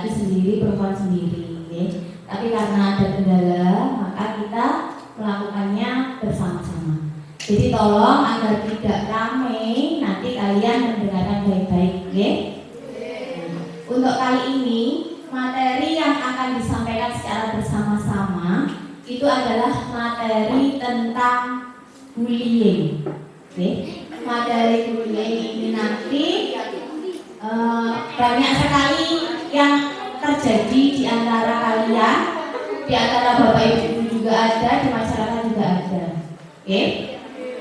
laki sendiri, perempuan sendiri, ya. Tapi karena ada kendala, maka kita melakukannya bersama-sama. Jadi tolong agar tidak ramai, nanti kalian mendengarkan baik-baik, ya. Untuk kali ini materi yang akan disampaikan secara bersama-sama itu adalah materi tentang bullying. Materi bullying ini nanti banyak sekali yang terjadi di antara kalian, di antara bapak ibu juga ada, di masyarakat juga ada.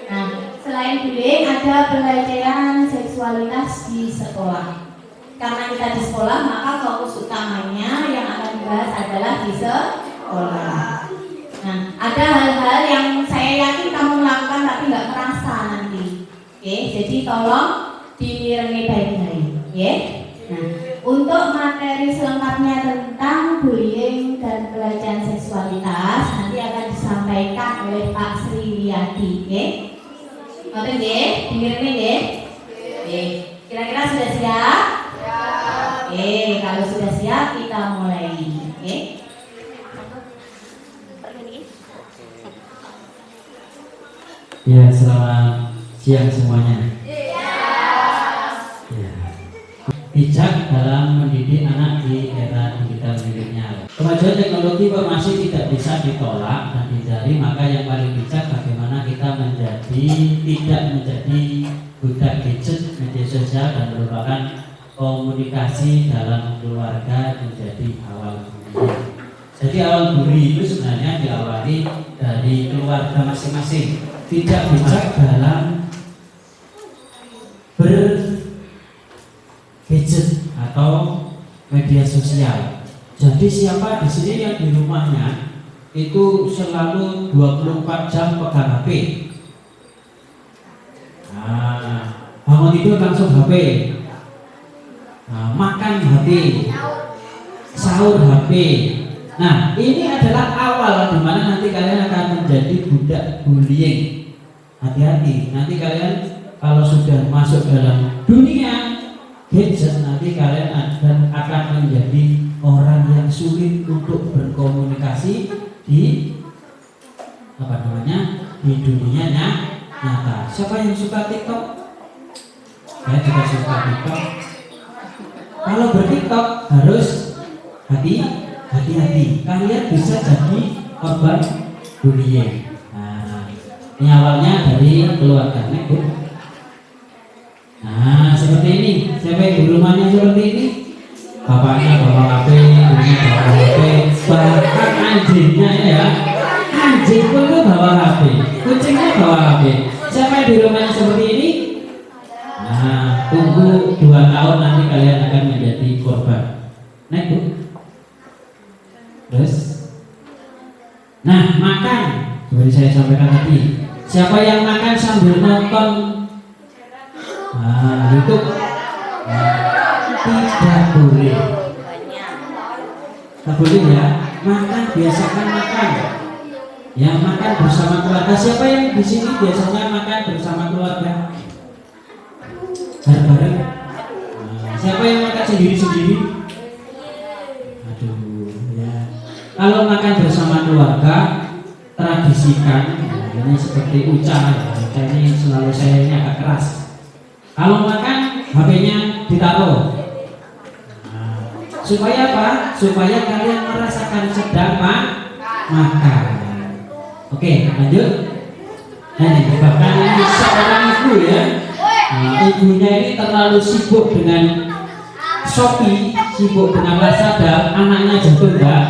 Nah, selain bullying ada pelecehan seksualitas di sekolah. Karena kita di sekolah, maka fokus utamanya yang akan dibahas adalah di sekolah. Nah, ada hal-hal yang saya yakin kamu lakukan tapi nggak merasa nanti. Jadi tolong dimirengi baik-baik. Nah, untuk materi selengkapnya tentang bullying dan pelecehan seksualitas nanti akan disampaikan oleh Pak Sri Wiyadi. Oke, dimirengi. Kira-kira sudah siap? Kalau sudah siap kita mulai. Ya, selamat siang semuanya. Bijak dalam mendidik anak di era digital milenial. Kemajuan teknologi informasi tidak bisa ditolak dan dihindari, maka yang paling bijak bagaimana kita tidak menjadi budak gadget, media sosial, dan merupakan komunikasi dalam keluarga menjadi awal bullying. Jadi awal bullying itu sebenarnya diawali dari keluarga masing-masing. Tidak bijak dalam bergadget atau media sosial. Jadi siapa di sini yang di rumahnya itu selalu 24 jam pegang HP? Bangun tidur langsung HP. Makan HP, sahur HP. Nah, ini adalah awal di mana nanti kalian akan menjadi budak bullying. Hati-hati, nanti kalian kalau sudah masuk dalam dunia gadget, nanti kalian akan menjadi orang yang sulit untuk berkomunikasi di di dunia nyata. Siapa yang suka TikTok? Saya juga suka TikTok. Kalau berTikTok harus hati-hati. Kalian bisa jadi korban bullying. Nah, ini awalnya dari keluarga, Bu. Nah, seperti ini. Siapa yang di rumahnya seperti ini? Bapaknya bawa HP, ibunya bawa HP, bahkan anjingnya ya. Anjing pun tuh bawa HP, kucingnya bawa HP. Siapa yang di rumahnya seperti ini? Nah, tunggu 2 tahun nanti kalian akan menjadi korban. Naik, Bu. Terus, nah, makan seperti saya sampaikan tadi. Siapa yang makan sambil nonton YouTube? Tidak boleh. Tak boleh ya. Makan, biasakan makan. Yang makan bersama keluarga. Siapa yang di sini biasanya makan bersama keluarga? Bareng-bareng. Siapa yang makan sendiri-sendiri? Aduh, ya. Kalau makan bersama keluarga, tradisikan. Ini seperti Uca ini selalu saya ini agak keras. Kalau makan, HP-nya ditaruh. Supaya apa? Supaya kalian merasakan sedang makan. Oke, lanjut. Nah, ini bahkan ini seorang ibu ya. Ibunya ini terlalu sibuk dengan Shopee, sibuk dengan Lazada, anaknya jatuh enggak.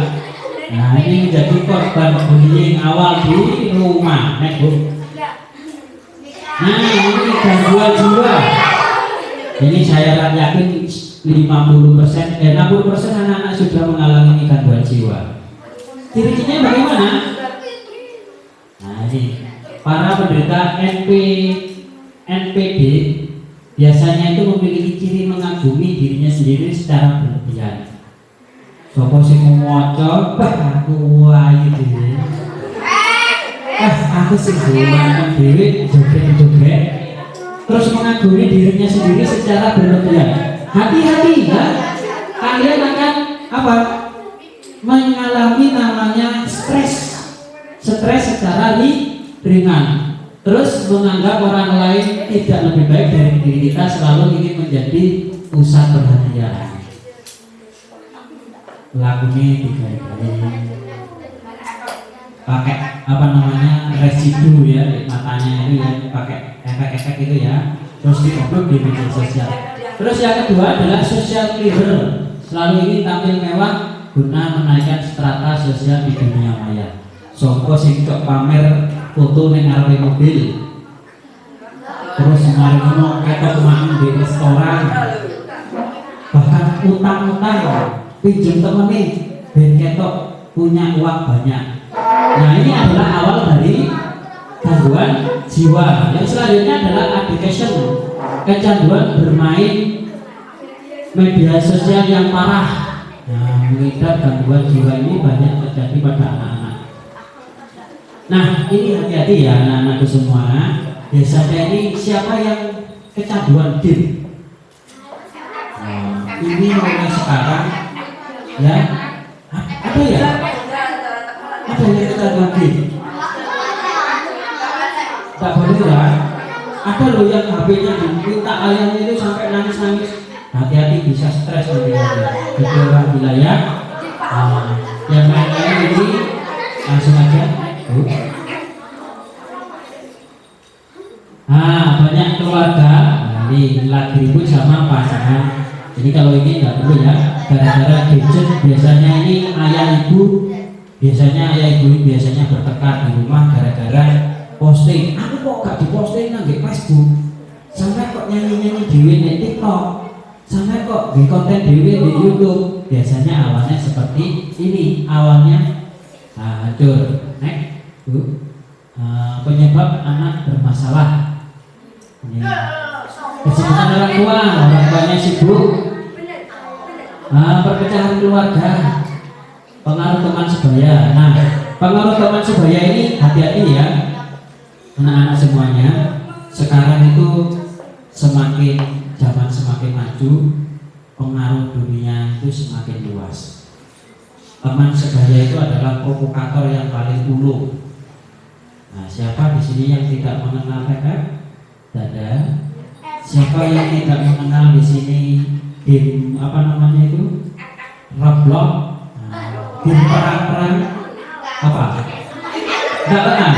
Nah, ini menjadi korban bullying awal di rumah, Bu. Nah, ini gangguan jiwa. Ini saya yakin 60%, 60% anak-anak sudah mengalami gangguan jiwa. Ciri-cirinya bagaimana? Nah, ini para penderita NPD biasanya itu memiliki ciri mengagumi dirinya sendiri secara berlebihan. Sopo sing moco, aku wae dhewe. Aku sing dolan dhewe joget-joget. Terus mengagumi dirinya sendiri secara berlebihan. Hati-hati ya. Kalian akan apa? Mengalami namanya stres secara ringan. Terus menganggap orang lain tidak lebih baik dari diri kita, selalu ingin menjadi pusat perhatian. Lagunya pakai apa namanya residu ya, matanya itu ya, pakai efek-efek itu ya. Terus di-upload di media sosial. Terus yang kedua adalah social cleaver, selalu ingin tampil mewah guna menaikkan strata sosial di dunia maya. Sopo sing kok pamer foto ning ngarepe mobil, terus mari ngono ketok mangan di restoran, bahkan utang-utang pinjam temene ben ketok punya uang banyak. Nah, ini adalah awal dari gangguan jiwa. Yang selanjutnya adalah addiction, kecanduan bermain media sosial yang parah. Nah, mengidap gangguan jiwa ini banyak terjadi pada anak-anak. Nah, ini hati-hati ya anak-anakku semua. Biasanya ini siapa yang kecanduan game? Nah, ini mulai sekarang ya ada ya? Ada yang kecanduan game? Tak boleh ya? Ada loh yang HP-nya diminta ayahnya itu sampai nangis-nangis. Hati-hati bisa stres nanti di orang wilayah. Yang lain-lain ini langsung aja. Banyak keluarga. Ini lagi ribut sama pasangan. Jadi kalau ini nggak perlu ya. Gara-gara gadget biasanya ini ayah ibu biasanya bertengkar di rumah gara-gara posting. Aku kok gak diposting nang Facebook. Sampai kok nyanyi-nyanyi dewe di TikTok. Sampai kok di konten dewe di YouTube. Biasanya awalnya seperti ini. Awalnya hancur. Penyebab anak bermasalah. Kesibukan orang tuanya sibuk. Perpecahan keluarga. Pengaruh teman sebaya. Nah, pengaruh teman sebaya ini hati-hati ya, anak-anak semuanya. Sekarang itu zaman semakin maju, pengaruh dunia itu semakin luas. Teman sebaya itu adalah provokator yang paling dulu. Nah, siapa di sini yang tidak mengenal PF? Dada. Siapa yang tidak mengenal di sini game apa namanya itu? Roblox. Game perang-perang apa? Enggak kenal.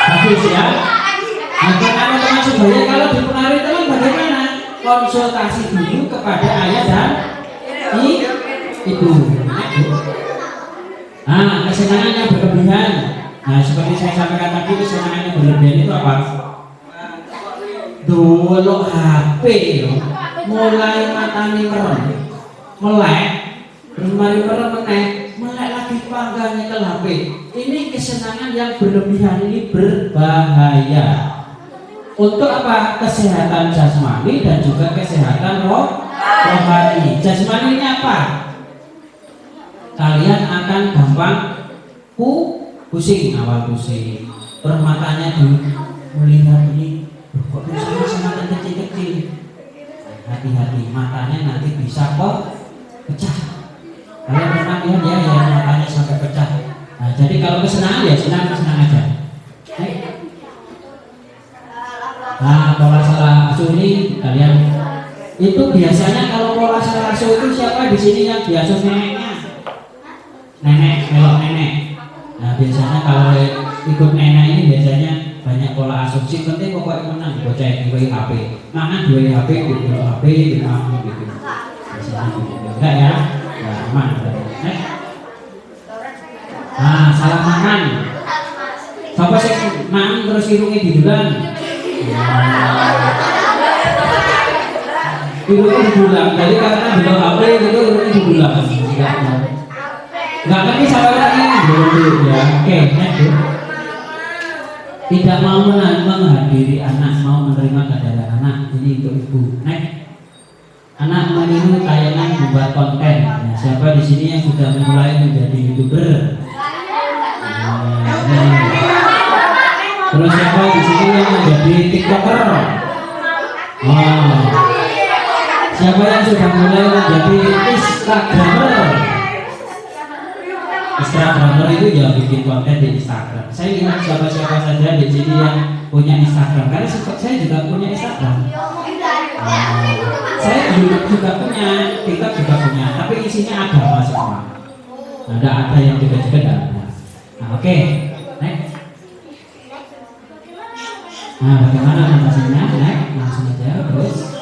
Bagus ya. Teman-teman sebaya kalau dipengaruhi teman bagaimana? Konsultasi dulu kepada ayah dan ibu. Kesenangannya berlebihan. Nah, seperti saya sampaikan tadi, kesenangannya berlebihan itu apa? Dulu HP mulai matanya merem, melek, terus mari melek lagi panggangnya ke HP. Ini kesenangan yang berlebihan, ini berbahaya untuk apa? Kesehatan jasmani dan juga kesehatan rohani. Jasmani ini apa? Kalian akan gampang pusing, awal pusing, terus matanya melihat ini kok sama kecil-kecil. Hati-hati, matanya nanti bisa pecah. Kalian pernah lihat ya yang matanya sampai pecah. Nah, jadi kalau kesenangan ya senang aja. Nah, pola salah asuh ini kalian itu biasanya kalau pola salah asuh itu siapa di sini yang diasuh neneknya? Melok nenek. Nah, biasanya kalau ikut nenek ini biasanya banyak pola asumsi. Penting pokoknya menang bocah di HP, mangan di HP, di HP, di kamu gitu. Biasanya gitu. Enggak ya? Nah, aman. Salah makan. Siapa sih mangan terus irungnya didulang? Irungnya didulang. Jadi karena belum HP itu irungnya didulang. Enggak ngerti sama lagi dulu ya. Oke, next. Tidak mau menghadiri anak, mau menerima keadaan anak. Ini untuk ibu. Next. Anak meniru tayangan membuat konten. Nah, siapa di sini yang sudah mulai menjadi YouTuber? Terus siapa di sini yang menjadi TikToker? Siapa yang sudah mulai menjadi Instagramer? Instagramer itu ya bikin konten di Instagram. Saya lihat siapa-siapa saja di sini yang punya Instagram. Karena saya juga punya Instagram. Saya juga punya, TikTok juga punya. Tapi isinya agama semua. Ada yang juga tidak ada. Nah, oke, next. Nah, bagaimana mengatasinya? Next, langsung aja, terus.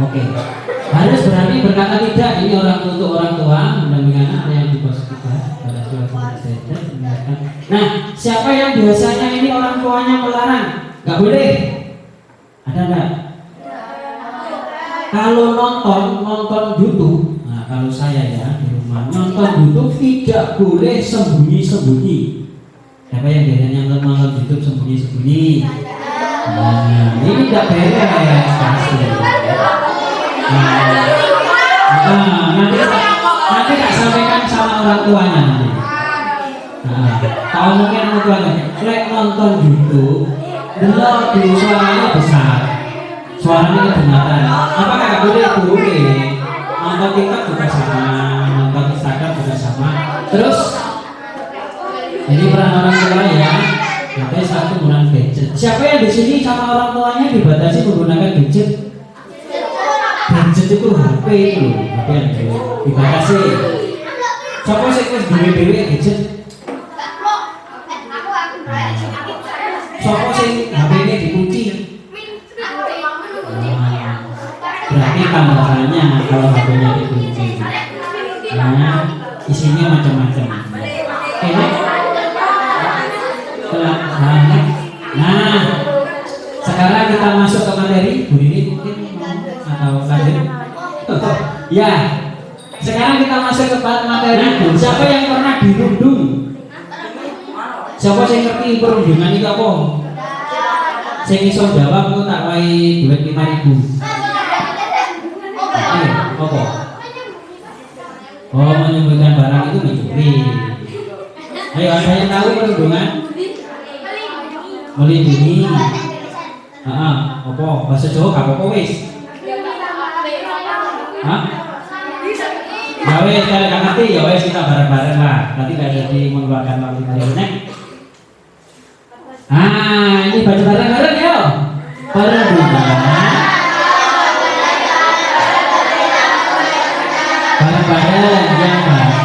Oke, harus berani berkata tidak. Ini untuk orang tua mendampingi anak yang di pos kita. Nah, siapa yang biasanya ini orang tuanya melarang? Gak boleh. Ada enggak? Kalau nonton YouTube, nah kalau saya ya di rumah nonton YouTube tidak boleh sembunyi-sembunyi. Siapa yang biasanya nonton YouTube sembunyi-sembunyi? Nah, ini tidak beres pasti. Nanti tak sampaikan sama orang tuanya nanti. Kalau mungkin orang tuanya, lek nonton YouTube, delok di suaranya besar, suaranya kedengaran. Apakah nggak boleh? Boleh. Nonton TikTok juga sama, nonton Instagram juga sama. Terus, ini peran orang tua ya. Nanti satu menggunakan gadget. Siapa yang di sini sama orang tuanya dibatasi menggunakan gadget? Gadget itu HP itu, HP yang dibatasi. Siapa sih yang dewe-dewe gadget? Siapa sih HP ini dikunci? Berarti tambahannya kalau HP-nya dikunci. Nah, isinya macam-macam. Nah, sekarang kita masuk ke materi. Bu Dini mungkin atau lanjut? Ya, sekarang kita masuk ke materi. Siapa yang pernah dirundung? Siapa yang ngerti perundungan itu apa? Saya iso jawab aku tak wae duit 5.000. Apa? Oh, menyembunyikan barang itu mencuri. Ayo, ada yang tahu perundungan? Melindungi. Apa? Bahasa Jawa gak apa-apa wis. Hah? Ya wis, kalau gak ngerti ya wis kita bareng-bareng lah. Nanti gak jadi mengeluarkan waktu kalian. Ini baca bareng-bareng ya. Perundungan. Bareng-bareng yang baik.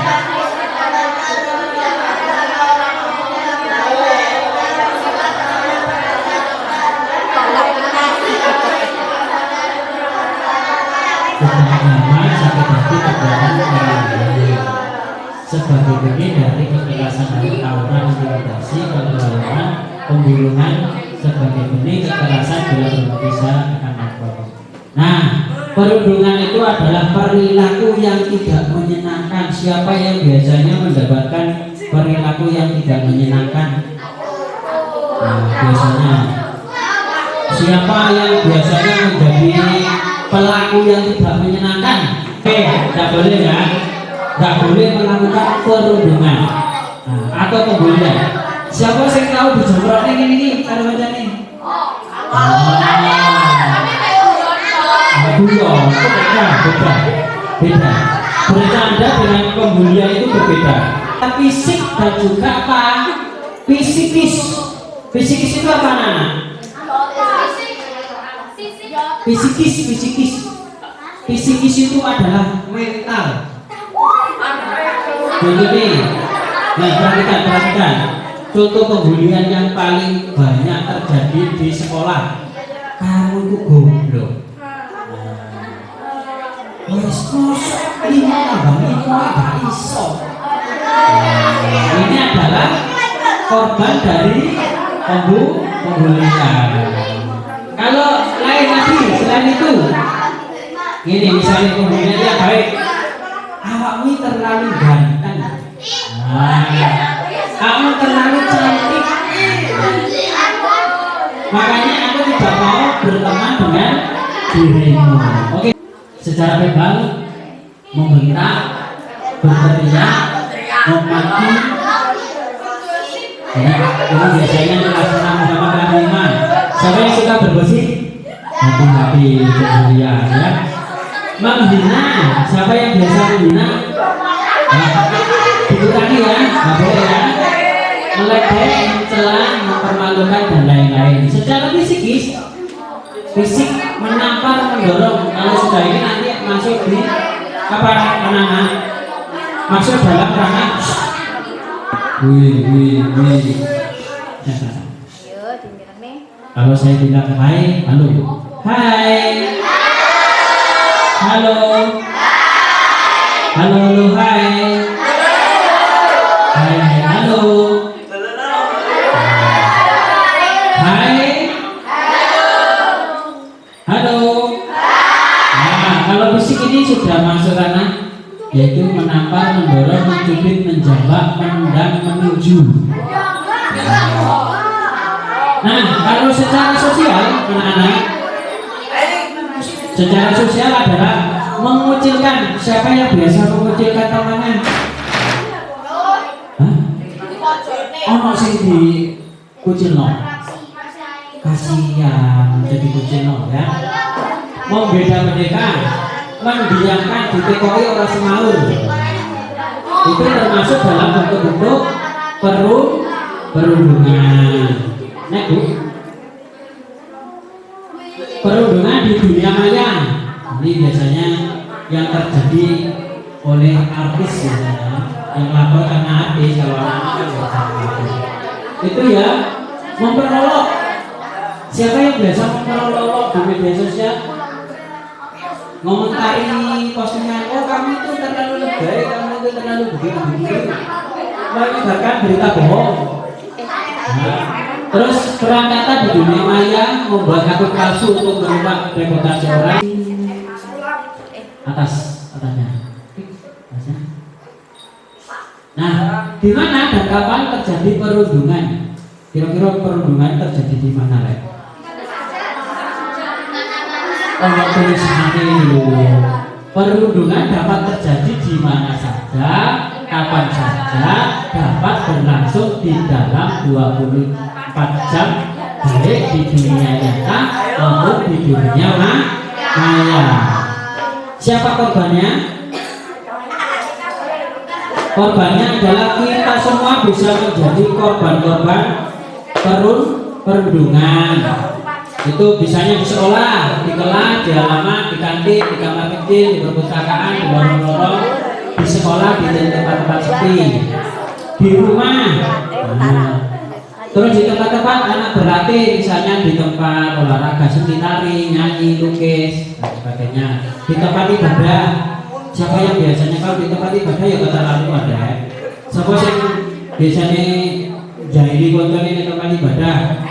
Sebagai benih dari kekerasan dari tawuran, intimidasi, pengeroyokan, pembunuhan sebagai benih kekerasan bila berpisah akan lapor. Nah, perundungan itu adalah perilaku yang tidak menyenangkan. Siapa yang biasanya mendapatkan perilaku yang tidak menyenangkan? Nah, biasanya siapa yang biasanya menjadi pelaku yang tidak menyenangkan? Tidak boleh ya. Tidak boleh melakukan perundungan atau pembulian. Siapa yang tahu dijemprotnya ini kalau macam ini? Beda. Bercanda dengan pembulian itu berbeda. Fisik dan juga apa? Fisikis. Fisikis itu apa anak? Fisikis itu adalah mental. Jadi, nah perhatikan. Contoh pembulian yang paling banyak terjadi di sekolah. Kamu itu goblok. Ini adalah korban dari pembulian. Kalau lain lagi selain itu, ini misalnya pembulian yang baik. Awakmu terlalu ganteng. Kamu terlalu cantik. Makanya aku tidak mau berteman dengan dirimu. Oke. Secara verbal membentak, berteriak, memaki. Ini biasanya kelas 6 apa sih? Hati-hati Julia ya. Menghina, siapa yang biasa menghina? Dikurangi ya, nggak boleh ya. Meledek, mencela, mempermalukan dan lain-lain. Secara fisik menampar, mendorong. Kalau sudah ini nanti masuk di apa anak-anak? Masuk dalam ranah. Wih. Kalau saya bilang hai, halo. Hai. Halo. Halo, hai. Hai, halo. Hai. Halo. Nah, kalau fisik ini sudah masuk ranah yaitu menampar, mendorong, mencubit, menjambak, menendang, menuju. Nah, kalau secara sosial, anak-anak, secara sosial adalah mengucilkan. Siapa yang biasa mengucilkan temannya? Hah? Oh, masih dikucil no. Kasihan jadi kucil no ya. Membeda-bedakan, mendiamkan, ditekoi orang semaur. Itu termasuk dalam bentuk-bentuk perundungan. Nah, Bu, perundungan di dunia maya ini biasanya yang terjadi oleh artis biasanya yang lapor karena artis. Kalau anak-anak kan itu ya memperolok. Siapa yang biasa memperolok di media sosial? Ngomentari postingan, oh kamu itu terlalu lebay, kamu itu terlalu begitu, menyebarkan berita bohong. Nah, terus perang kata di dunia maya membuat akun palsu untuk merusak reputasi orang. Atasnya. Nah, di mana dan kapan terjadi perundungan? Kira-kira perundungan terjadi di mana, Rek? Kalau tulisannya dulu, perundungan dapat terjadi di mana saja, kapan saja, dapat berlangsung di dalam 24 jam, baik di dunia nyata maupun di dunia maya. Siapa korbannya? Korbannya adalah kita semua bisa menjadi korban-korban perundungan. Itu bisanya di sekolah, di kelas, di halaman, di kantin, di kamar kecil, di perpustakaan, di lorong-lorong, di sekolah, di tempat-tempat sepi, di rumah. Nah, terus di tempat-tempat anak berlatih, misalnya di tempat olahraga seperti tari, nyanyi, lukis, dan sebagainya. Di tempat ibadah, siapa yang biasanya kalau di tempat ibadah ya kata lalu ada. Siapa yang biasanya jahili koncone di tempat ibadah?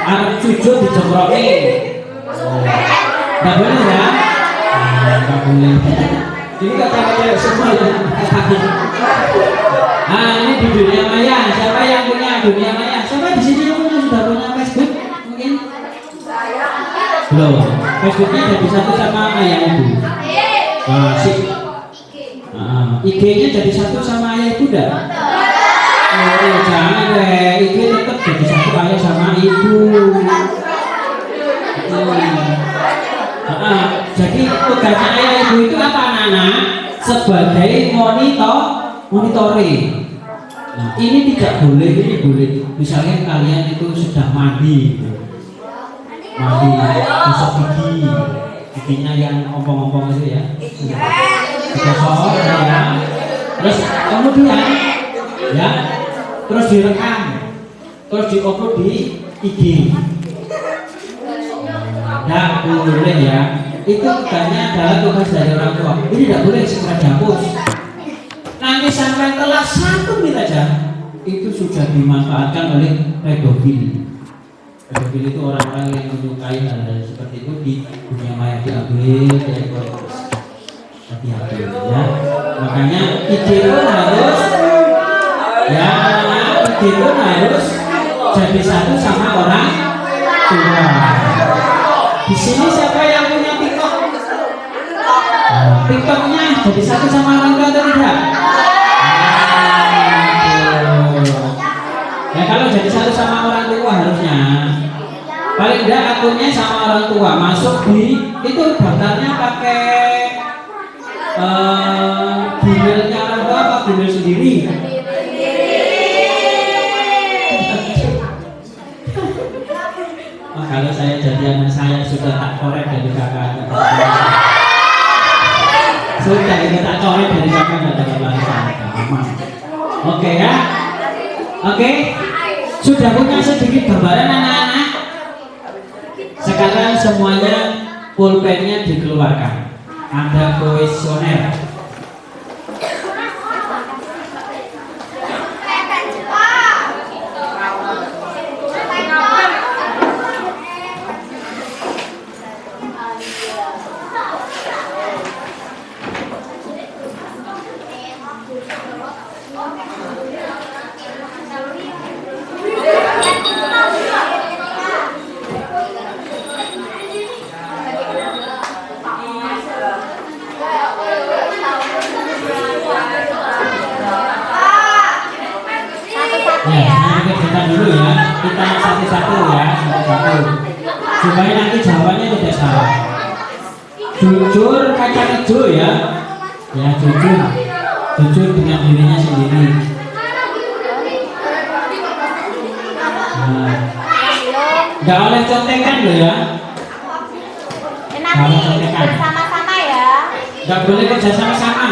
Arab sujud dijemproki. Nggak boleh ya? Nggak boleh. Ini kata-kata semua ya. Nah, ini di dunia maya. Siapa yang punya dunia maya? Siapa di sini yang sudah punya Facebook? Mungkin? Belum. Facebooknya jadi satu sama ayah ibu. IG-nya jadi satu sama ayah ibu dah. Oh, jangan deh, itu tetap jadi satu ayah sama ibu. Jadi tugasnya ayah ibu itu apa anak-anak? Sebagai monitoring. Nah, ini tidak boleh, ini boleh. Misalnya kalian itu sudah mandi, gosok giginya yang ompong-ompong itu ya. Digosok ya. Terus kemudian ya. Terus direkam, terus diupload di IG. Tidak boleh ya. Itu tugasnya adalah tugas dari orang tua. Ini tidak boleh segera dihapus. Nanti sampai telah 1 menit aja, itu sudah dimanfaatkan oleh pedofil. Pedofil itu orang-orang yang menyukai hal-hal seperti itu di dunia maya, diambil, hati-hati ya. Makanya IG itu harus ya. Itu harus jadi satu sama orang tua. Di sini siapa yang punya TikTok? TikToknya jadi satu sama orang tua atau tidak? Ya kalau jadi satu sama orang tua harusnya Paling enggak akunnya sama orang tua, masuk di itu daftarnya pakai Gmailnya orang tua apa Gmail sendiri? Oh, kalau saya jadi anak saya sudah tak korek dari kakak. Sudah ini tak korek dari kakak nggak ada kebalasan. Oke ya, oke. Sudah punya sedikit gambaran anak-anak. Sekarang semuanya pulpennya dikeluarkan. Ada kuesioner. Kita dulu ya, kita satu-satu ya, satu-satu. Supaya nanti jawabannya tidak salah. Jujur kacang hijau ya, ya jujur dengan dirinya sendiri. Nah, nggak boleh contekan loh ya. Nanti bersama-sama ya. Nggak boleh kerja sama-sama.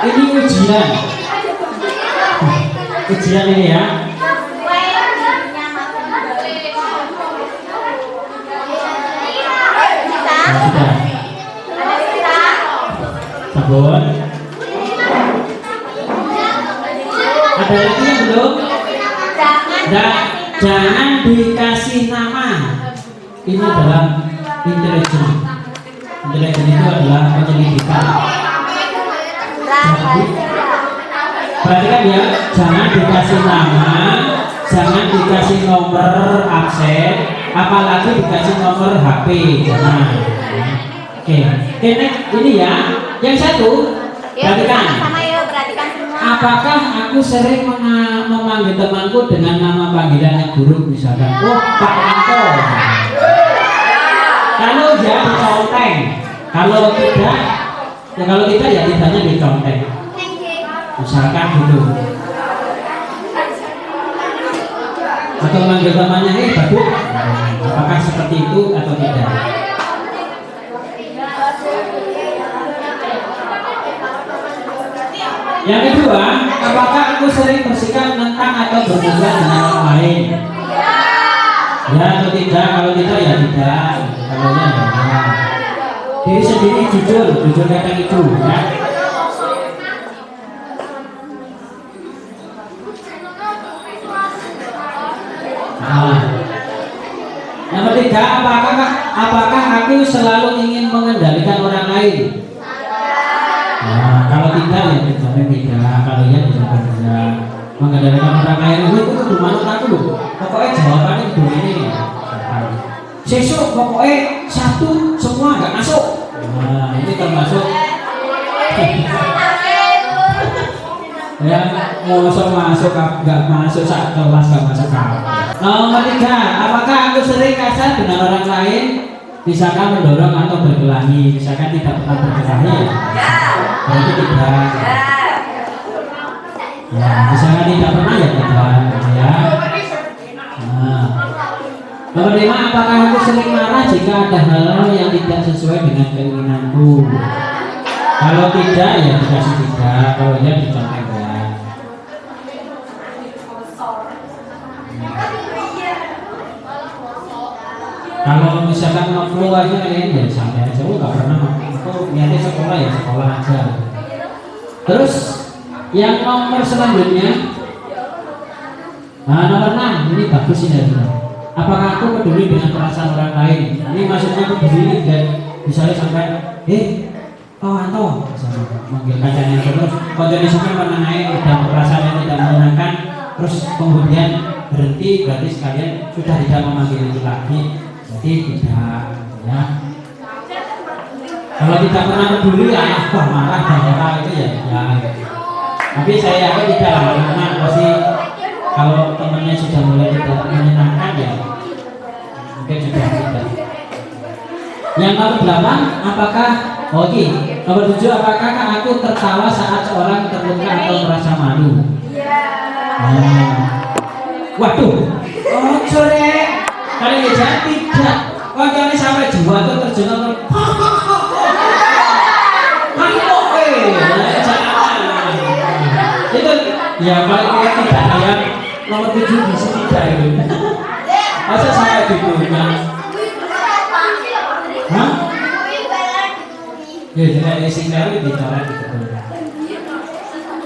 Ini ujian. Ujian ini ya. Sudah. Sabun. Ada lagi yang belum? Jangan dikasih nama. Ini dalam intelijen. Intelijen itu adalah penyelidikan. Perhatikan ya, jangan dikasih nama, jangan dikasih nomor absen, apalagi dikasih nomor HP. Jangan. Oke, ini ya. Yang satu, perhatikan. Perhatikan semua. Apakah aku sering memanggil temanku dengan nama panggilannya guru misalkan? Oh, Pak Anto. Kalau ya diconteng. Kalau tidak, ya tidaknya diconteng. Misalkan gitu. Atau manggil temannya, Bagus. Apakah seperti itu atau tidak? Yang kedua, apakah aku sering bersikap menentang atau bermusuhan dengan orang lain? Ya atau tidak? Kalau tidak ya tidak. Kalau ya. Diri sendiri jujur kata itu ya. Nah, yang ketiga, apakah aku selalu ingin mengendalikan orang lain? Nah, kalau tidak ya tidak. Kalau ya tidak. Mengendalikan orang lain itu kudu manut aku loh. Pokoknya jawabannya kudu ini. Sesuk pokoknya satu semua nggak masuk. Nah, ini termasuk ya mau masuk nggak masuk saat kelas nggak masuk kamu. Nomor 3, apakah aku sering kasar dengan orang lain, misalkan mendorong atau berkelahi, misalkan tidak pernah berkelahi, berarti tidak. Ya, misalkan tidak pernah ya tidak, ya. Nah. Nomor 5, apakah aku sering marah jika ada hal yang tidak sesuai dengan keinginanku? Kalau tidak ya dikasih tidak, kalau ya dicontek ya. Kalau misalkan ngeflu aja kalian ya santai aja, nggak pernah aku niatnya sekolah ya sekolah aja. Terus yang nomor selanjutnya, nah nomor 6 ini bagus ini. Apakah aku peduli dengan perasaan orang lain? Ini maksudnya peduli dan misalnya sampai Anto, manggil kacanya terus, kocoknya sampai mengenai dan perasaan yang tidak menyenangkan, terus kemudian berhenti, berarti sekalian sudah tidak memanggil itu lagi, jadi tidak, ya. Kalau tidak pernah peduli, ya marah dan apa itu ya. Tapi saya yakin tidak lama-lama pasti kalau temannya sudah mulai tidak menyenangkan ya, mungkin sudah Yang nomor 8, apakah oke, nomor 7, apakah aku tertawa saat seorang terluka atau merasa malu? Waduh, sore kali aja tidak. Kalian sampai jiwa itu terjun itu ya kalau kita tidak yang nomor 7 di sini tidak itu. Masa saya ditulisnya? Hah? Ya tidak isi kali bicara gitu.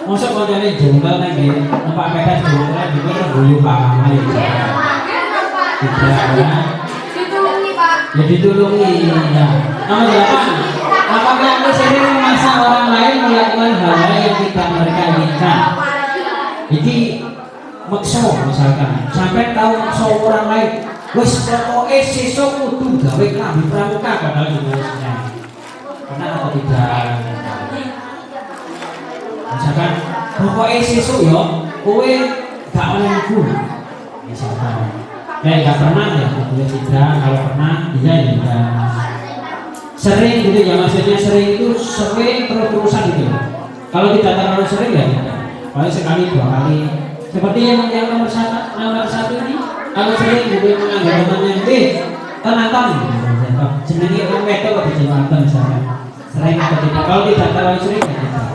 Masa kalau jadi junggal lagi, nampak pedas junggal juga terguyur paham lagi. Tidak ya. Ya ditulungi. Ya. Nomor 8. Apakah aku sering memaksa orang lain melakukan hal yang tidak mereka inginkan? Jadi maksa misalkan, sampai tahu maksa orang lain, wes pokoknya sesok kudu gawe klambi pramuka padahal jenisnya. Pernah atau tidak? Misalkan pokoknya sesok yo, kowe gak oleh ibu. Misalkan, gak pernah ya, boleh tidak. Kalau pernah, iya ya tidak. Sering gitu ya, maksudnya sering itu sering terus-terusan gitu. Kalau tidak terlalu sering ya tidak. Paling sekali 2 kali. Seperti yang nomor satu ini, kalau sering gitu menganggap temannya, tenang jenenge orang wedok kok dijawabkan misalnya. Sering atau tidak. Kalau tidak terlalu sering ya tidak.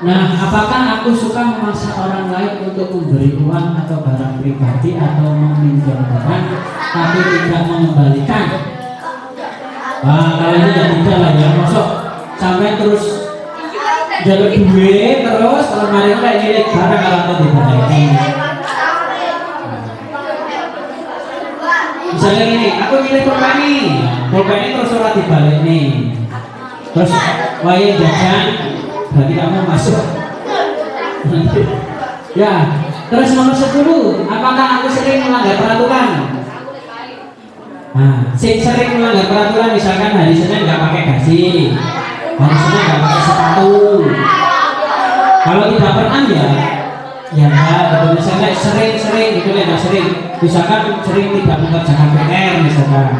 Nah, apakah aku suka memaksa orang lain untuk memberi uang atau barang pribadi atau meminjam barang tapi tidak mengembalikan? Wah, kalau ini ya tidak lah ya, masuk sampai terus jalur duit terus kalau mereka ini barang atau dibalikin. Misalnya ini, aku milih pulpen ini terus ora dibalik nih. Terus wae jajan berarti kamu masuk. Ya, terus nomor 10, apakah aku sering melanggar peraturan? Nah, sering melanggar peraturan misalkan hari Senin nggak pakai gaji, hari Senin nggak pakai sepatu. Kalau tidak pernah ya betul. Misalkan sering gitu ya, nggak sering. Misalkan sering tidak mengerjakan PR misalkan.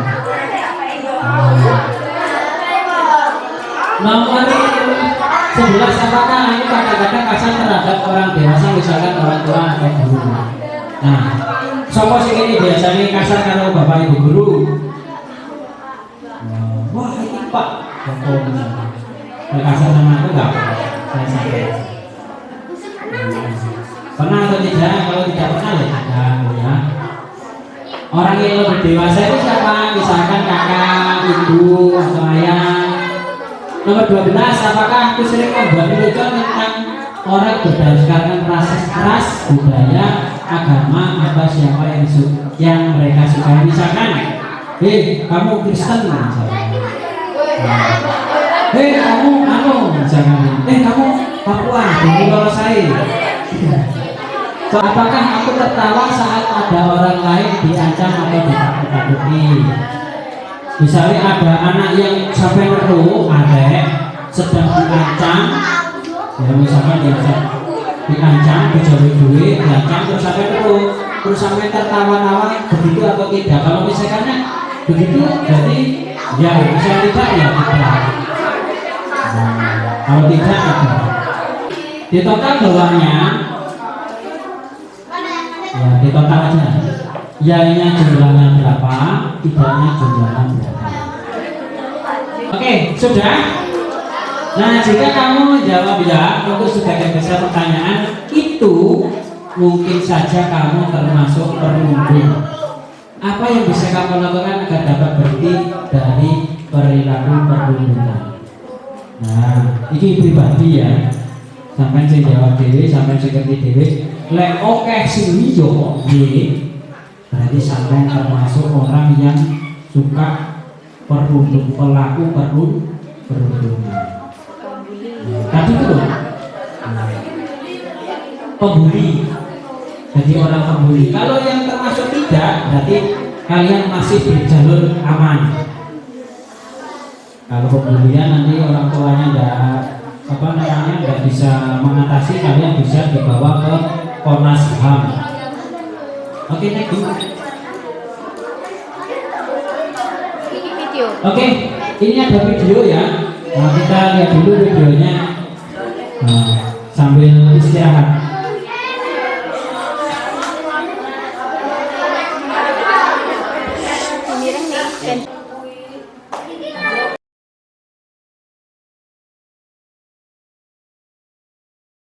Nomor 11, apakah aku kadang-kadang kasar terhadap orang dewasa misalkan orang tua atau guru? Nah, sopo sing ini biasanya kasar kalau bapak ibu guru? Wah ini pak, sopo misalkan kasar sama aku enggak? Saya sampai. Pernah atau tidak? Kalau tidak pernah ya tidak ya. Orang yang lebih dewasa itu siapa? Misalkan kakak, ibu, atau ayah. Nomor 12, apakah aku sering membuat lelucon tentang orang berdasarkan ras, budaya, agama, atau siapa yang mereka sukai? Misalkan, kamu Kristen misalkan. Kamu misalkan. Kamu Papua, di Pulau saya. Apakah aku tertawa saat ada orang lain diancam atau ditakut-takuti? Misalnya ada anak yang sampai ngeluh, adek sedang diancam, ya misalkan diancam, dijauhi duit, diancam terus sampai ngeluh, terus sampai tertawa-tawa, begitu atau tidak? Kalau misalkan begitu, jadi ya bisa tidak ya tidak. Kalau tidak apa? Di total bawahnya, ya di total aja. Ya-nya jumlahnya berapa, tidaknya jumlahnya berapa. Oke, sudah. Nah, jika kamu menjawab ya untuk sebagian besar pertanyaan itu, mungkin saja kamu termasuk perundung. Apa yang bisa kamu lakukan agar dapat berhenti dari perilaku perundungan? Nah, ini pribadi ya. Sampai saya jawab dewe, sampai saya ngerti dewe. Lek oke sing yo berarti sampai termasuk orang yang suka pelaku perundungan. Tadi itu pembuli, jadi orang pembuli. Kalau yang termasuk tidak, berarti kalian masih di jalur aman. Kalau pembulian nanti orang tuanya apa namanya nggak bisa mengatasi, kalian bisa dibawa ke Komnas HAM. Oke, next. Ini video. Oke, ini ada video ya. Nah, kita lihat dulu